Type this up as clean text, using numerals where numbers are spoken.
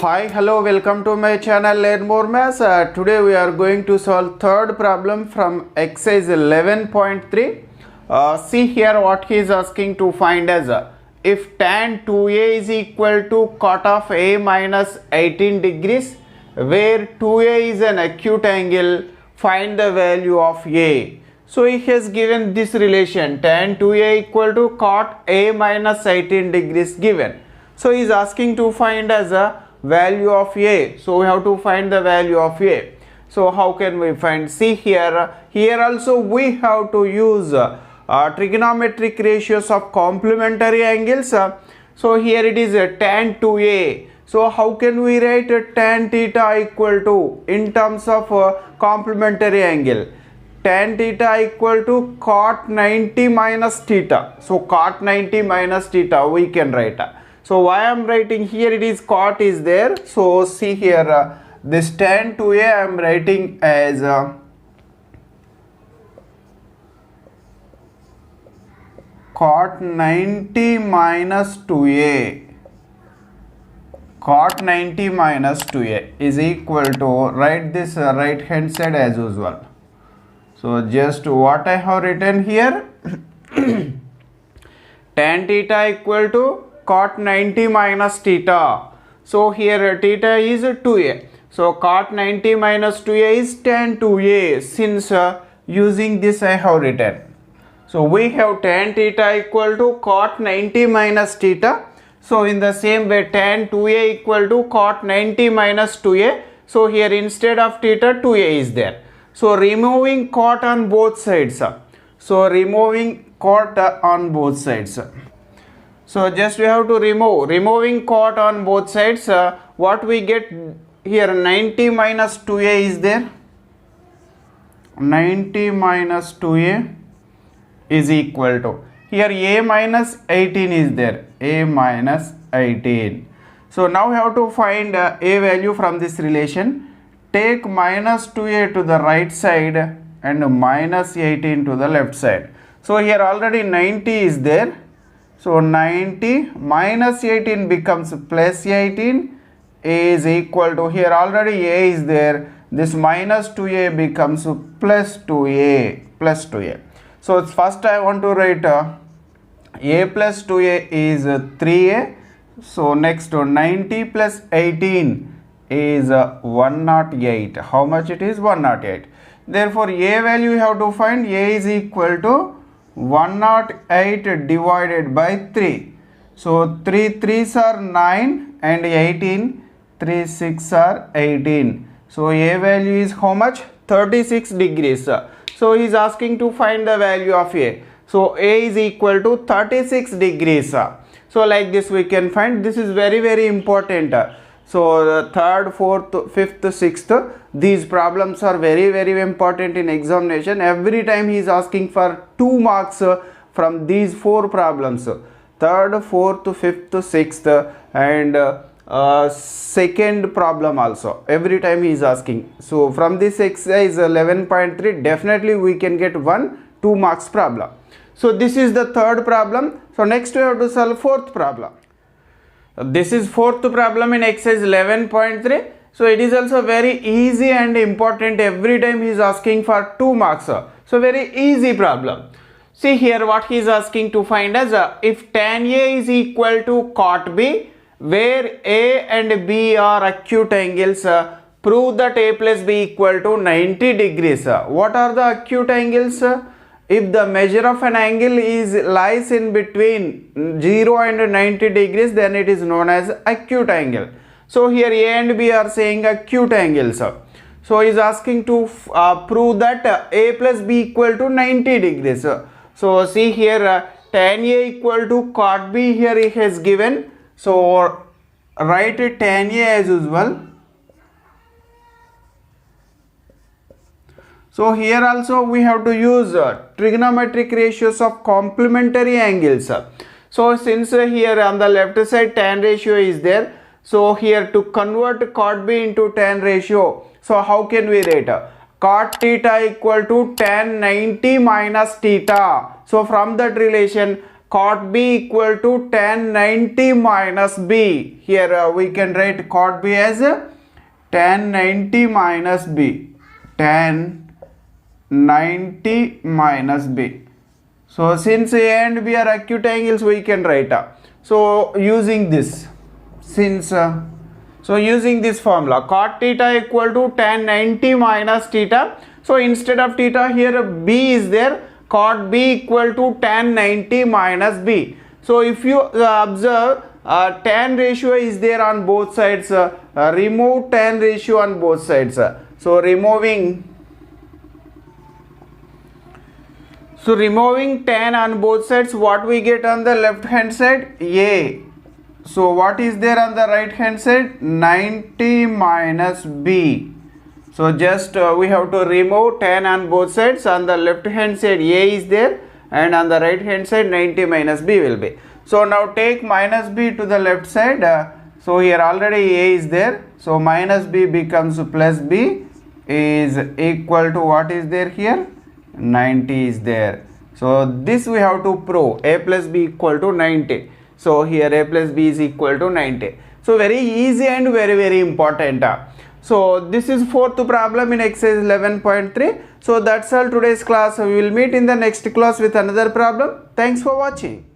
Hi, hello, welcome to my channel Learn More Maths. Today we are going to solve third problem from exercise 11.3. See here what he is asking to find as if tan 2a is equal to cot of a minus 18 degrees, where 2a is an acute angle, find the value of a. So he has given this relation tan 2a equal to cot a minus 18 degrees given. So he is asking to find as a value of a. So we have to find the value of a. So how can we find? See here also we have to use trigonometric ratios of complementary angles. So here it is tan 2a. So how can we write tan theta equal to in terms of complementary angle? Tan theta equal to cot 90 minus theta. So cot 90 minus theta we can write. So why I am writing here, it is cot is there. So see here this tan 2a I am writing as cot 90 minus 2a. Cot 90 minus 2a is equal to, write this right hand side as usual. So just what I have written here tan theta equal to cot 90 minus theta. So here theta is 2a. So cot 90 minus 2a is tan 2a. Since using this I have written. So we have tan theta equal to cot 90 minus theta. So in the same way tan 2a equal to cot 90 minus 2a. So here instead of theta 2a is there. So removing cot on both sides. So removing cot on both sides. So just we have to removing cot on both sides. What we get here, 90 minus 2a is there. 90 minus 2a is equal to, here a minus 18 is there. A minus 18. So now we have to find a value from this relation. Take minus 2a to the right side and minus 18 to the left side. So here already 90 is there. So 90 minus 18 becomes plus 18 is equal to, here already a is there, this minus 2a becomes plus 2a. So first I want to write a plus 2a is 3a. So next 90 plus 18 is 108. How much it is? 108. Therefore a value you have to find. A is equal to 108 divided by 3. So 3 3s are 9 and 18. 3 6 are 18. So a value is how much? 36 degrees. So he is asking to find the value of a. So a is equal to 36 degrees. So like this we can find. This is very important. So the third, fourth, fifth, sixth, these problems are very important in examination. Every time he is asking for 2 marks from these 4 problems. Third, fourth, fifth, sixth and second problem also. Every time he is asking. So from this exercise 11.3 definitely we can get 2 marks problem. So this is the third problem. So next we have to solve fourth problem. This is fourth problem in exercise 11.3. So it is also very easy and important. Every time he is asking for 2 marks. So very easy problem. See here what he is asking to find as if tan a is equal to cot b, where a and b are acute angles, prove that a plus b equal to 90 degrees. What are the acute angles? If the measure of an angle lies in between 0 and 90 degrees, then it is known as acute angle. So here a and b are saying acute angles. So he is asking to prove that a plus b equal to 90 degrees. So see here tan a equal to cot b here he has given. So write tan a as usual. So here also we have to use trigonometric ratios of complementary angles. So since here on the left side tan ratio is there, so here to convert cot b into tan ratio, so how can we write? Cot theta equal to tan 90 minus theta. So from that relation cot B equal to tan 90 minus B. Here we can write cot B as tan 90 minus B. Tan 90 minus B. So since A and B are acute angles, we can write so using this, using this formula, cot theta equal to tan 90 minus theta. So instead of theta, here B is there, cot B equal to tan 90 minus B. So if you observe, tan ratio is there on both sides. Remove tan ratio on both sides. So removing tan on both sides, what we get on the left hand side? A. So what is there on the right hand side? 90 minus B. So just we have to remove tan on both sides. On the left hand side A is there, and on the right hand side 90 minus B will be. So now take minus B to the left side. So here already A is there. So minus B becomes plus B is equal to what is there here? 90 is there. So this we have to prove, A plus B equal to 90. So here A plus B is equal to 90. So very easy and very important. So this is fourth problem in exercise 11.3. So that's all today's class. We will meet in the next class with another problem. Thanks for watching.